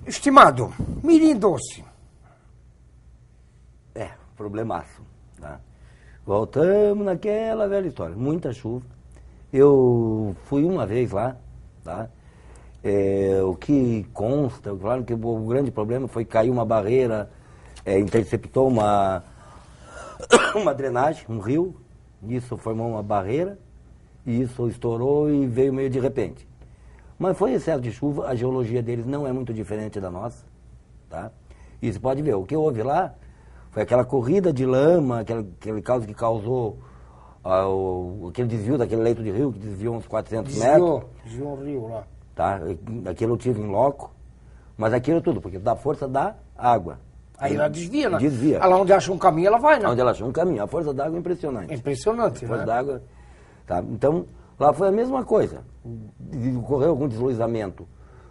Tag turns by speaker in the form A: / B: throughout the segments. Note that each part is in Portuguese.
A: Estimado, mirim doce.
B: Problemaço. Tá? Voltamos naquela velha história. Muita chuva. Eu fui uma vez lá, tá? O que consta, claro que o grande problema foi cair uma barreira, interceptou uma drenagem, um rio, isso formou uma barreira, e isso estourou e veio meio de repente. Mas foi excesso de chuva, a geologia deles não é muito diferente da nossa, tá? E você pode ver, o que houve lá foi aquela corrida de lama, aquele caos que causou aquele desvio daquele leito de rio, que desviou uns 400 metros.
A: Desviou o rio lá.
B: Tá? Aquilo eu tive em loco, mas aquilo tudo, porque dá força da água.
A: Aí ela desvia, né?
B: Desvia.
A: Ela onde acha um caminho, ela vai, né?
B: Onde ela acha um caminho. A força da água é impressionante.
A: É impressionante,
B: a força
A: né?
B: da água. Tá? Então, lá foi a mesma coisa. Ocorreu algum deslizamento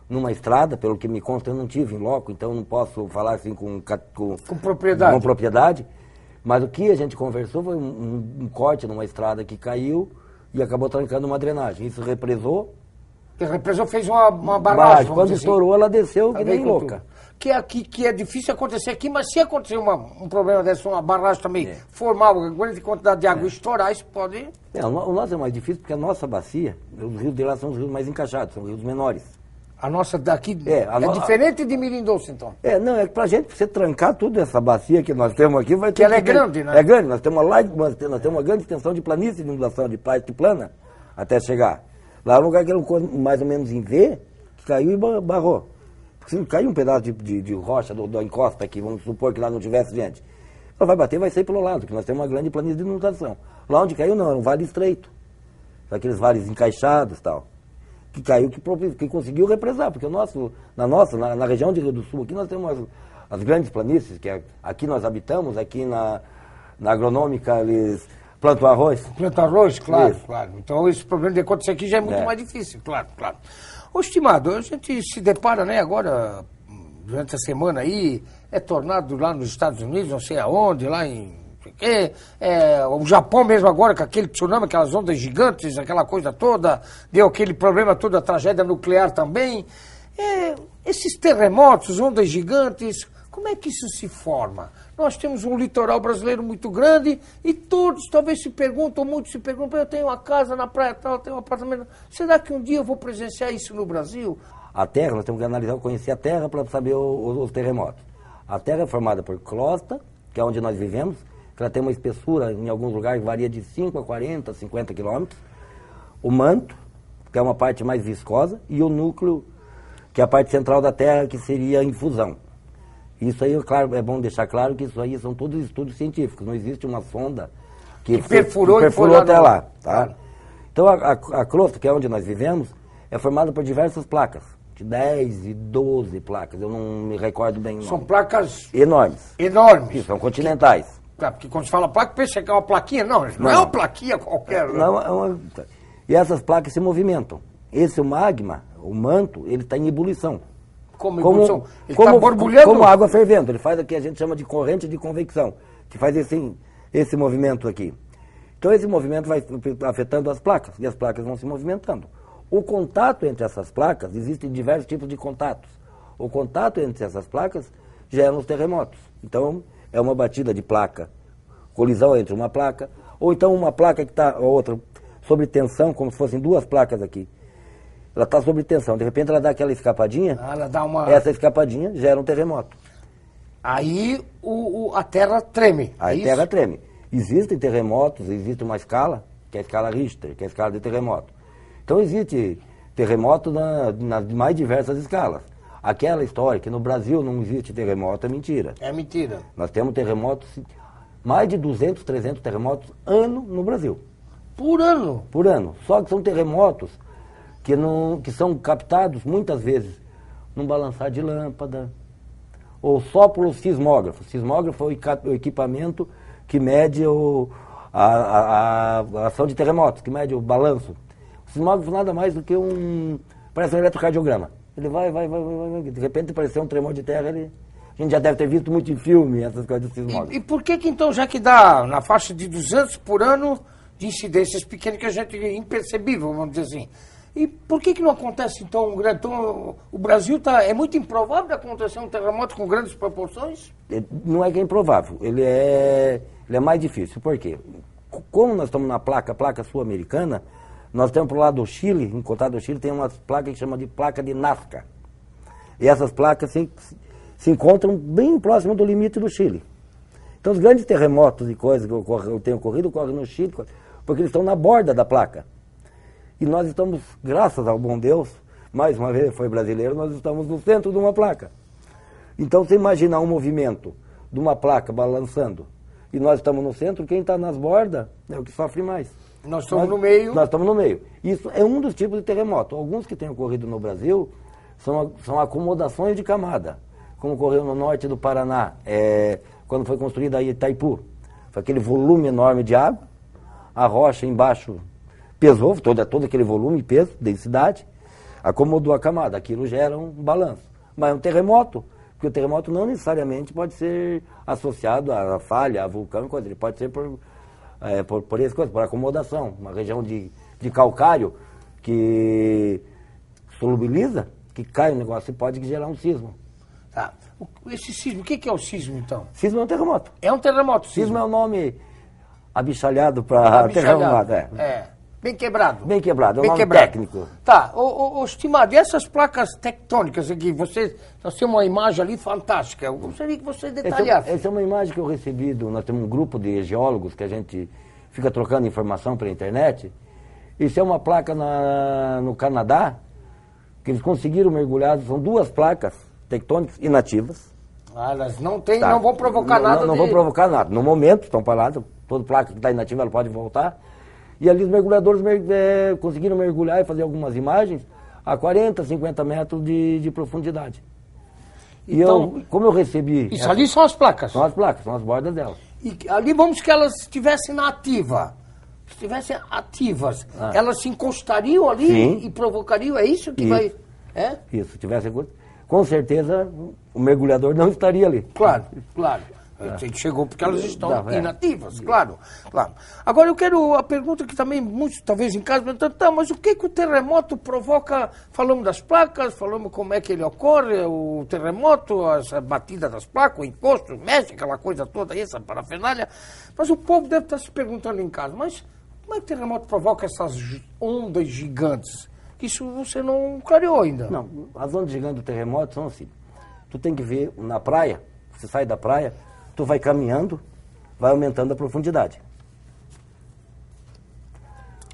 B: numa estrada, pelo que me consta, eu não tive em loco, então não posso falar assim com
A: propriedade.
B: Com propriedade. Mas o que a gente conversou foi um corte numa estrada que caiu e acabou trancando uma drenagem. Isso represou.
A: A represa fez uma barragem.
B: Quando estourou, ela desceu que nem louca.
A: Que é difícil acontecer aqui, mas se acontecer um problema desse, uma barragem também formar uma grande quantidade de água estourar, isso pode...
B: O nosso é mais difícil porque a nossa bacia, os rios de lá são os rios mais encaixados, são rios menores.
A: A nossa daqui é diferente de Mirim Doce, então?
B: Não, é que pra gente, pra você trancar tudo essa bacia que nós temos aqui, vai ter que...
A: ela é grande, né?
B: É grande, nós temos uma grande extensão de planície de inundação de plástica plana até chegar. Lá é um lugar que era mais ou menos em V, que caiu e barrou. Porque se caiu um pedaço de rocha da encosta aqui, vamos supor que lá não tivesse gente, ela vai bater, vai sair pelo lado, porque nós temos uma grande planície de inundação. Lá onde caiu não, era um vale estreito. Aqueles vales encaixados e tal. Que caiu, que conseguiu represar, porque na região de Rio do Sul, aqui nós temos as grandes planícies, que aqui nós habitamos, aqui na agronômica eles plantam arroz.
A: Plantam arroz, claro, claro. Então esse problema de acontecer aqui já é muito mais difícil, claro, claro. Ô, estimado, a gente se depara, né, agora, durante a semana aí, tornado lá nos Estados Unidos, não sei aonde, lá em... o Japão mesmo agora, com aquele tsunami, aquelas ondas gigantes, aquela coisa toda, deu aquele problema todo, a tragédia nuclear também. Esses terremotos, ondas gigantes, como é que isso se forma? Nós temos um litoral brasileiro muito grande e todos talvez muitos se perguntam, eu tenho uma casa na praia tal, eu tenho um apartamento, será que um dia eu vou presenciar isso no Brasil?
B: A Terra, nós temos que analisar, conhecer a Terra para saber os terremotos. A Terra é formada por crosta, que é onde nós vivemos, que ela tem uma espessura, em alguns lugares, varia de 5 a 40, 50 quilômetros. O manto, que é uma parte mais viscosa, e o núcleo, que é a parte central da Terra, que seria a infusão. Isso aí, claro, é bom deixar claro que isso aí são todos estudos científicos. Não existe uma sonda que perfurou até lá. Tá? Então, a crosta, que é onde nós vivemos, é formada por diversas placas, de 10 e 12 placas, eu não me recordo bem o nome.
A: São placas...
B: Enormes.
A: Enormes.
B: Que são continentais.
A: Porque quando se fala placa, pensa que é uma plaquinha. Não é uma plaquinha qualquer.
B: Não, e essas placas se movimentam. Esse magma, o manto, ele está em ebulição.
A: Como ebulição? Ele está borbulhando?
B: Como água fervendo. Ele faz o que a gente chama de corrente de convecção, que faz esse movimento aqui. Então esse movimento vai afetando as placas, e as placas vão se movimentando. O contato entre essas placas, existem diversos tipos de contatos. O contato entre essas placas gera os terremotos. Então, é uma batida de placa, colisão entre uma placa, ou então uma placa que está, outra, sobre tensão, como se fossem duas placas aqui. Ela está sobre tensão, de repente ela dá aquela escapadinha,
A: ela dá
B: essa escapadinha gera um terremoto.
A: Aí a terra treme.
B: Aí a terra treme. Existem terremotos, existe uma escala, que é a escala Richter, que é a escala de terremoto. Então existe terremoto nas mais diversas escalas. Aquela história que no Brasil não existe terremoto é mentira.
A: É mentira.
B: Nós temos terremotos, mais de 200, 300 terremotos ano no Brasil.
A: Por ano?
B: Por ano. Só que são terremotos que são captados muitas vezes num balançar de lâmpada, ou só pelo sismógrafo. O sismógrafo é o equipamento que mede a ação de terremotos, que mede o balanço. O sismógrafo nada mais do que parece um eletrocardiograma. Ele vai, de repente apareceu um tremor de terra, a gente já deve ter visto muito em filme essas coisas do sismógrafo.
A: E por que então, já que dá na faixa de 200 por ano de incidências pequenas, que a gente é impercebível, vamos dizer assim, E por que não acontece, então, então o Brasil é muito improvável de acontecer um terremoto com grandes proporções?
B: Não é que é improvável, ele é mais difícil. Por quê? Como nós estamos na placa sul-americana, nós temos para o lado do Chile, em Contado do Chile, tem uma placa que chama de placa de Nazca. E essas placas se encontram bem próximo do limite do Chile. Então os grandes terremotos e coisas que têm ocorrido, ocorrem no Chile, porque eles estão na borda da placa. E nós estamos, graças ao bom Deus, mais uma vez foi brasileiro, nós estamos no centro de uma placa. Então você imaginar um movimento de uma placa balançando, e nós estamos no centro, quem está nas bordas é o que sofre mais.
A: Nós estamos no meio.
B: Nós estamos no meio. Isso é um dos tipos de terremoto. Alguns que têm ocorrido no Brasil são acomodações de camada, como ocorreu no norte do Paraná, quando foi construída a Itaipu. Foi aquele volume enorme de água, a rocha embaixo pesou, todo aquele volume, peso, densidade, acomodou a camada. Aquilo gera um balanço. Mas é um terremoto, porque o terremoto não necessariamente pode ser associado a falha, a vulcão, coisa. Ele pode ser por acomodação. Uma região de calcário que solubiliza, que cai o negócio e pode gerar um sismo.
A: Tá. Esse sismo, o que é o sismo, então?
B: Sismo é um terremoto.
A: É um terremoto,
B: sismo é um nome abichalhado para terremoto.
A: Bem quebrado.
B: Bem quebrado, é um nome técnico.
A: Tá, estimado, e essas placas tectônicas aqui, nós temos uma imagem ali fantástica, eu gostaria que você detalhasse.
B: Essa é uma imagem que eu recebi, nós temos um grupo de geólogos que a gente fica trocando informação pela internet. Isso é uma placa no Canadá, que eles conseguiram mergulhar, são duas placas tectônicas inativas.
A: Elas não vão provocar nada.
B: Não vão provocar nada. No momento, estão paradas, toda placa que está inativa ela pode voltar. E ali os mergulhadores conseguiram mergulhar e fazer algumas imagens a 40, 50 metros de profundidade.
A: Então,
B: como eu recebi...
A: Isso ali são as placas?
B: São as placas, são as bordas delas.
A: E ali vamos que elas estivessem na ativa. Se estivessem ativas, elas se encostariam ali. Sim. E provocariam, é isso que vai... É?
B: Isso, se tivesse... Com certeza o mergulhador não estaria ali.
A: Claro. Ele chegou porque elas estão inativas, claro. Agora eu quero a pergunta que também muitos, talvez em casa, perguntam, mas o que o terremoto provoca? Falamos das placas, falamos como é que ele ocorre, o terremoto, a batida das placas, o encosto, mexe, aquela coisa toda, essa parafernália. Mas o povo deve estar se perguntando em casa, mas como é que o terremoto provoca essas ondas gigantes? Isso você não clareou ainda.
B: Não, as ondas gigantes do terremoto são assim. Tu tem que ver na praia, você sai da praia, tu vai caminhando, vai aumentando a profundidade.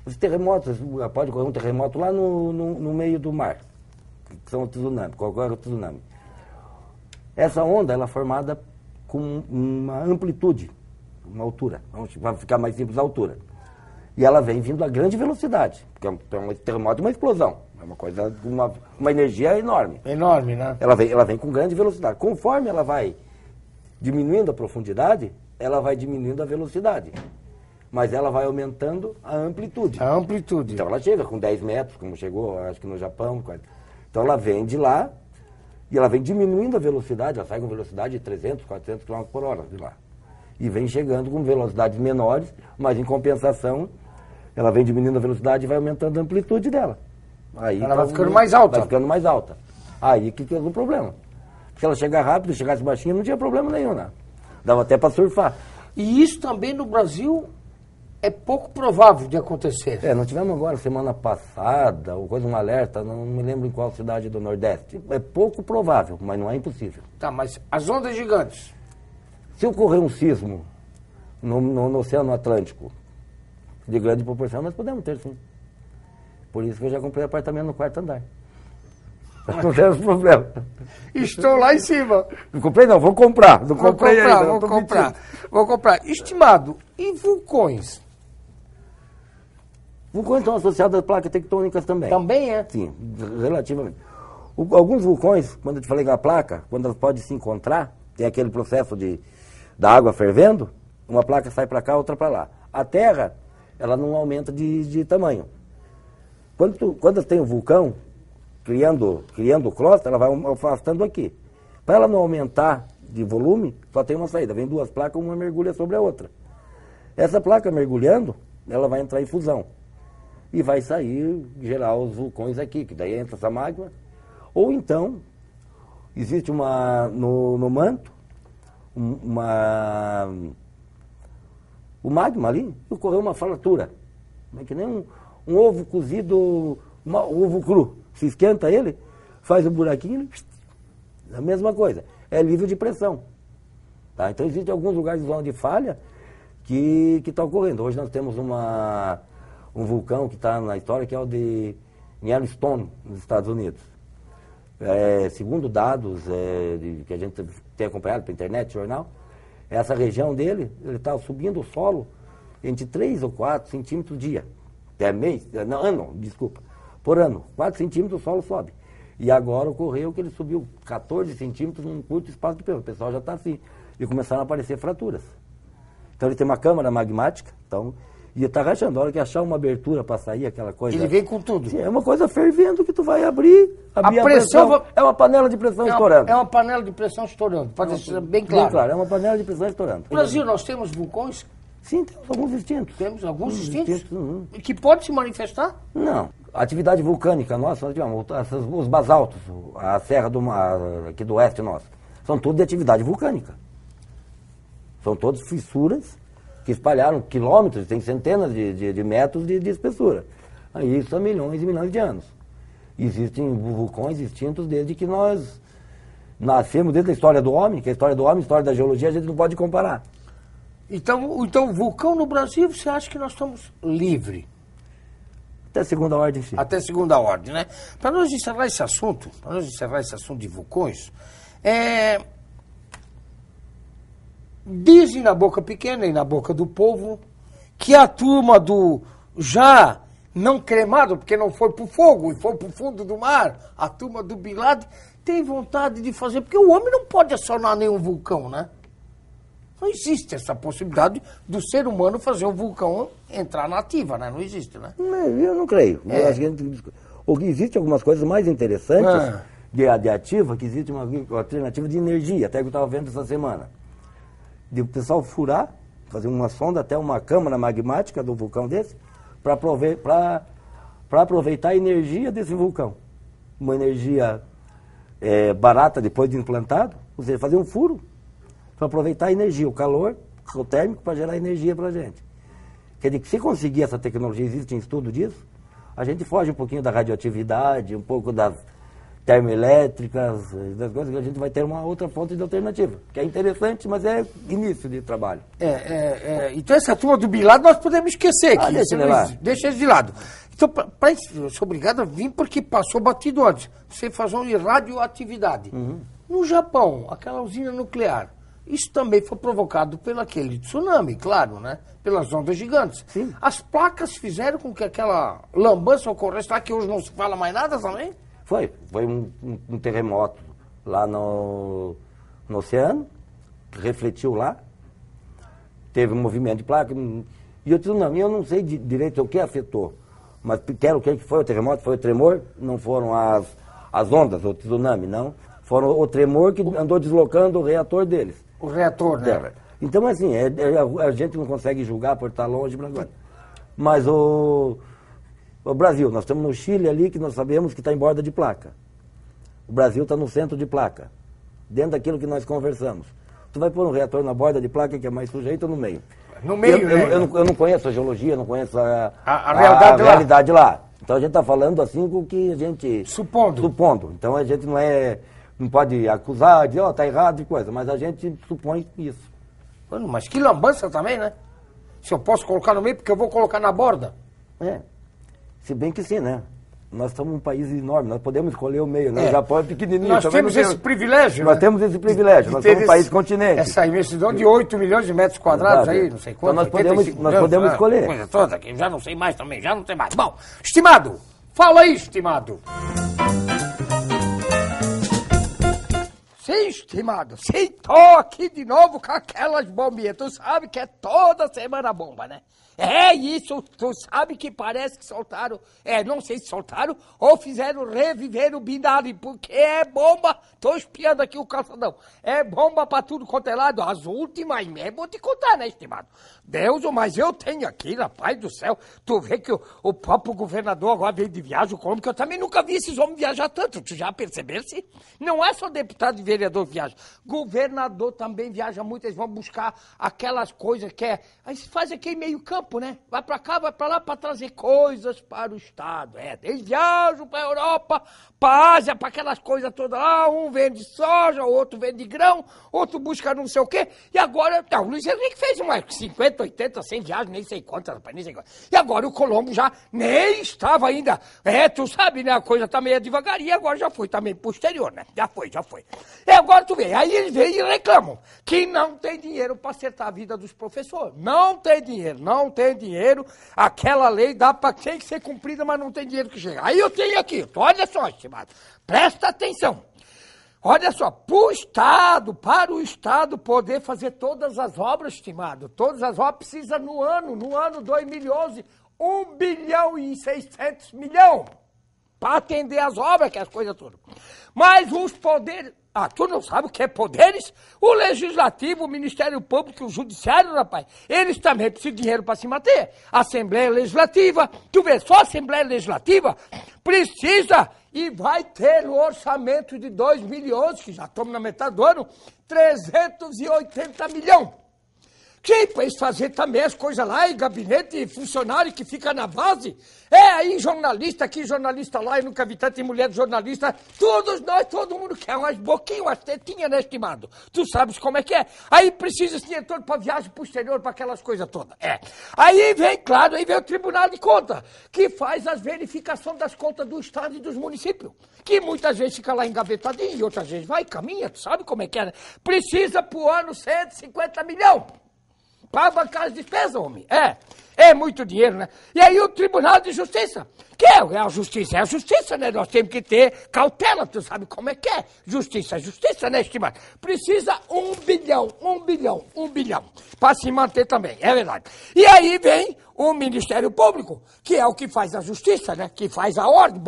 B: Os terremotos, pode ocorrer um terremoto lá no meio do mar, que são o tsunami, qualquer tsunami. Essa onda, ela é formada com uma amplitude, uma altura, vai ficar mais simples a altura. E ela vem vindo a grande velocidade, porque é um terremoto, uma explosão, é uma coisa, uma energia enorme.
A: Enorme, né?
B: Ela vem com grande velocidade. Conforme ela vai diminuindo a profundidade, ela vai diminuindo a velocidade. Mas ela vai aumentando a amplitude.
A: A amplitude.
B: Então ela chega com 10 metros, como chegou, acho que no Japão. Então ela vem de lá e ela vem diminuindo a velocidade, ela sai com velocidade de 300, 400 km por hora de lá. E vem chegando com velocidades menores, mas em compensação, ela vem diminuindo a velocidade e vai aumentando a amplitude dela. Aí,
A: ela vai ficando mais alta.
B: Vai ficando mais alta. Aí que é o problema. Se ela chegar rápido, chegasse baixinho, não tinha problema nenhum, né? Dava até para surfar.
A: E isso também no Brasil é pouco provável de acontecer.
B: Nós tivemos agora, semana passada, um alerta, não me lembro em qual cidade do Nordeste. É pouco provável, mas não é impossível.
A: Tá, mas as ondas gigantes?
B: Se ocorrer um sismo no Oceano Atlântico de grande proporção, nós podemos ter, sim. Por isso que eu já comprei apartamento no 4º andar. Não temos problema.
A: Estou lá em cima.
B: Não comprei não, vou comprar. Não comprei ainda.
A: Vou comprar. Estimado, e vulcões?
B: Vulcões estão associados a placas tectônicas também.
A: Também é?
B: Sim, relativamente. Alguns vulcões, quando eu te falei da placa, quando elas podem se encontrar, tem aquele processo da água fervendo, uma placa sai para cá, outra para lá. A Terra, ela não aumenta de tamanho. Quando tem um vulcão, criando crosta, ela vai afastando aqui. Para ela não aumentar de volume, só tem uma saída. Vem duas placas, uma mergulha sobre a outra. Essa placa mergulhando, ela vai entrar em fusão. e vai sair, gerar os vulcões aqui, que daí entra essa magma. Ou então, existe no manto, o magma ali, ocorreu uma fratura. É que nem um ovo cozido, um ovo cru. Se esquenta ele, faz um buraquinho, a mesma coisa. É nível de pressão. Tá? Então, existem alguns lugares de zona de falha que está ocorrendo. Hoje nós temos um vulcão que está na história, que é o de Yellowstone, nos Estados Unidos. Segundo dados que a gente tem acompanhado pela internet, jornal, essa região dele, ele está subindo o solo entre 3 ou 4 centímetros dia. Até mês, ano, desculpa. Por ano, 4 centímetros o solo sobe. E agora ocorreu que ele subiu 14 centímetros num curto espaço de tempo. O pessoal já está assim. E começaram a aparecer fraturas. Então ele tem uma câmara magmática, então, e está rachando. A hora que achar uma abertura para sair aquela coisa...
A: Ele vem com tudo.
B: Sim, é uma coisa fervendo que tu vai abrir a pressão. É uma panela de pressão estourando.
A: É uma panela de pressão estourando, pode ser bem claro.
B: Bem claro, é uma panela de pressão estourando.
A: No Brasil nós temos vulcões?
B: Sim, temos alguns extintos.
A: Temos alguns extintos?
B: Uhum.
A: Que pode se manifestar?
B: Não. A atividade vulcânica nossa, nós tivemos os basaltos, a serra aqui do oeste nosso, são tudo de atividade vulcânica. São todas fissuras que espalharam quilômetros, tem centenas de metros de espessura. Aí isso há milhões e milhões de anos. Existem vulcões extintos desde que nós nascemos, desde a história do homem, que a história do homem, a história da geologia, a gente não pode comparar.
A: Então vulcão no Brasil, você acha que nós estamos livres?
B: Até segunda ordem, sim.
A: Até segunda ordem, né? Para nós encerrar esse assunto de vulcões, dizem na boca pequena e na boca do povo que a turma do já não cremado, porque não foi para o fogo e foi para o fundo do mar, a turma do Bin Laden tem vontade de fazer, porque o homem não pode acionar nenhum vulcão, né? Não existe essa possibilidade do ser humano fazer o vulcão entrar na ativa, né? Não existe, né?
B: Eu não creio. Eu acho que existem algumas coisas mais interessantes de ativa, que existe uma alternativa de energia, até que eu estava vendo essa semana. De o pessoal furar, fazer uma sonda até uma câmara magmática do vulcão desse, para aproveitar a energia desse vulcão. Uma energia barata depois de implantado, ou seja, fazer um furo para aproveitar a energia, o calor, o térmico, para gerar energia para a gente. Quer dizer que se conseguir essa tecnologia, existe um estudo disso, a gente foge um pouquinho da radioatividade, um pouco das termoelétricas, das coisas que a gente vai ter uma outra fonte de alternativa, que é interessante, mas é início de trabalho.
A: Então essa turma do Bin Laden nós podemos esquecer aqui.
B: Deixa
A: eles de lado. Então, eu sou obrigado a vir porque passou batido antes. Você faz uma radioatividade.
B: Uhum.
A: No Japão, aquela usina nuclear, isso também foi provocado pelo aquele tsunami, claro, né? Pelas ondas gigantes.
B: Sim.
A: As placas fizeram com que aquela lambança ocorresse, tá? Que hoje não se fala mais nada também?
B: Foi um terremoto lá no oceano, que refletiu lá, teve um movimento de placa, e o tsunami, eu não sei direito o que afetou, mas quero o que foi o terremoto, foi o tremor, não foram as ondas, o tsunami, não, foram o tremor que andou deslocando o reator deles.
A: O reator, né?
B: Então, assim, a gente não consegue julgar por estar longe, mas o Brasil, nós estamos no Chile ali, que nós sabemos que está em borda de placa. O Brasil está no centro de placa, dentro daquilo que nós conversamos. Tu vai pôr um reator na borda de placa, que é mais sujeito, ou no meio?
A: No meio, né?
B: Eu não conheço a geologia, não conheço
A: a
B: realidade lá. Então a gente está falando assim com o que a gente...
A: Supondo.
B: Então a gente não pode acusar de, está errado e coisa, mas a gente supõe isso.
A: Mano, mas que lambança também, né? Se eu posso colocar no meio, porque eu vou colocar na borda.
B: Se bem que sim, né? Nós somos um país enorme, nós podemos escolher o meio, né? O Japão é pequenininho.
A: Nós temos esse privilégio,
B: Nós temos esse privilégio, nós somos um país continente.
A: Essa imensidão de 8 milhões de metros quadrados aí, não sei quanto.
B: Então nós podemos escolher.
A: Coisa toda, que já não sei mais também, já não sei mais. Bom, estimado, fala aí, estimado. Sim, estimado, sim, tô aqui de novo com aquelas bombinhas. Tu sabe que é toda semana bomba, né? É isso, tu sabe que parece que soltaram, não sei se soltaram ou fizeram reviver o Bin Laden, porque é bomba, tô espiando aqui o calçadão, é bomba pra tudo quanto é lado, as últimas mesmo, vou te contar, né, estimado? Deus, mas eu tenho aqui, rapaz do céu, tu vê que o próprio governador agora veio de viagem, como que eu também nunca vi esses homens viajar tanto, tu já percebesse? Não é só deputado e vereador que viaja, governador também viaja muito, eles vão buscar aquelas coisas que aí se faz aquele meio campo, né? Vai pra cá, vai pra lá pra trazer coisas para o Estado, eles viajam pra Europa, pra Ásia, pra aquelas coisas todas lá, um vende soja, outro vende grão, outro busca não sei o quê, e agora, o Luiz Henrique fez umas 50, 80, 100 viagens, nem sei quantas, rapaz, nem sei quantas. E agora o Colombo já nem estava ainda. Tu sabe, né? A coisa tá meio devagarinho, agora já foi também posterior, né? Já foi. E agora tu vê, aí eles vêm e reclamam que não tem dinheiro para acertar a vida dos professores. Não tem dinheiro. Aquela lei tem que ser cumprida, mas não tem dinheiro que chega. Aí eu tenho aqui, olha só, estimado, presta atenção. Olha só, para o Estado poder fazer todas as obras, estimado, todas as obras precisa no ano 2011, 1 bilhão e 600 milhões para atender as obras, que é as coisas todas. Mas os poderes, tu não sabe o que é poderes? O Legislativo, o Ministério Público, o Judiciário, rapaz, eles também precisam de dinheiro para se manter. Assembleia Legislativa, tu vê, só a Assembleia Legislativa precisa e vai ter no orçamento de 2011, que já estamos na metade do ano, 380 milhões. Que para eles fazer também as coisas lá, e gabinete, e funcionário que fica na base. Aí jornalista aqui, jornalista lá, eu nunca vi tanta mulher de jornalista. Todos nós, todo mundo quer umas boquinhas, umas tetinhas, né, estimado? Tu sabes como é que é. Aí precisa esse dinheiro todo para viagem posterior, para aquelas coisas todas. Aí vem o Tribunal de Contas, que faz as verificações das contas do Estado e dos municípios. Que muitas vezes fica lá engavetadinho, e outras vezes vai, caminha, tu sabe como é que é, né? Precisa pro ano 150 milhões. Para bancar as despesas, homem. É muito dinheiro, né? E aí o Tribunal de Justiça, que é a justiça, né? Nós temos que ter cautela, tu sabe como é que é. Justiça, né, estimado? Precisa 1 bilhão, para se manter também, é verdade. E aí vem o Ministério Público, que é o que faz a justiça, né? Que faz a ordem,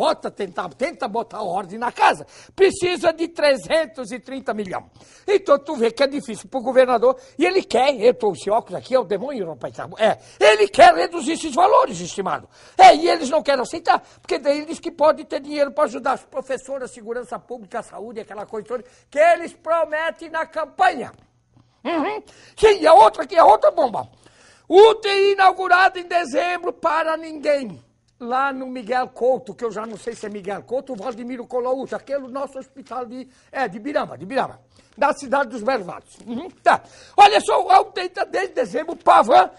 A: tenta botar a ordem na casa. Precisa de 330 milhões. Então tu vê que é difícil pro governador, e ele quer, esse óculos aqui é o demônio, rapaz. Ele quer reduzir esses valores, estimado. E eles não querem aceitar, porque daí eles que podem ter dinheiro para ajudar os professores, a segurança pública, a saúde, aquela coisa toda, que eles prometem na campanha. Sim, e a outra bomba. UTI inaugurado em dezembro para ninguém. Lá no Miguel Couto, que eu já não sei se é Miguel Couto, o Valdemiro Colaúcha, aquele nosso hospital de Birama, da cidade dos Mervados. Tá. Olha só, desde dezembro, o Pavan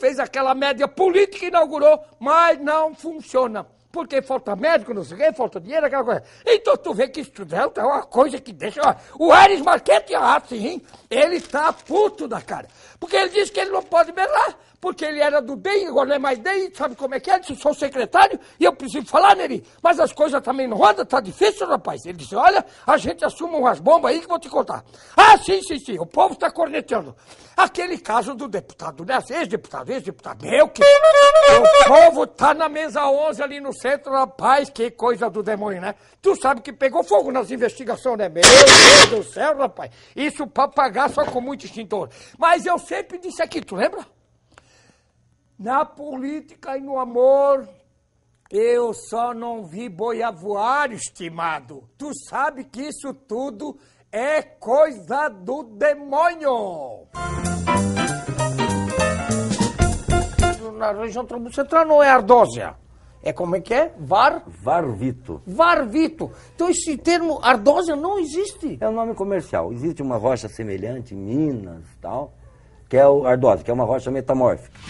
A: fez aquela média política e inaugurou, mas não funciona. Porque falta médico, não sei o quê, falta dinheiro, aquela coisa. Então tu vê que estudante é uma coisa que deixa... O Ares Marquete, assim, ele tá puto da cara. Porque ele disse que ele não pode melar, porque ele era do DEM, agora não é mais DEM, sabe como é que é? Ele disse, sou secretário e eu preciso falar nele. Mas as coisas também não andam, tá difícil, rapaz. Ele disse, olha, a gente assume umas bombas aí que vou te contar. Sim, o povo tá corneteando. Aquele caso do deputado, né? Ex-deputado, meu que... O povo tá na mesa 11 ali no centro, rapaz, que coisa do demônio, né? Tu sabe que pegou fogo nas investigações, né? Meu Deus do céu, rapaz. Isso pra pagar só com muito extintor. Mas eu sempre disse aqui, tu lembra? Na política e no amor, eu só não vi boi a voar, estimado. Tu sabe que isso tudo é coisa do demônio. Na região Trombudo Central não é ardósia. Como é que é?
B: Varvito.
A: Varvito. Então esse termo ardósia não existe.
B: É um nome comercial. Existe uma rocha semelhante em Minas e tal, que é o ardósia, que é uma rocha metamórfica.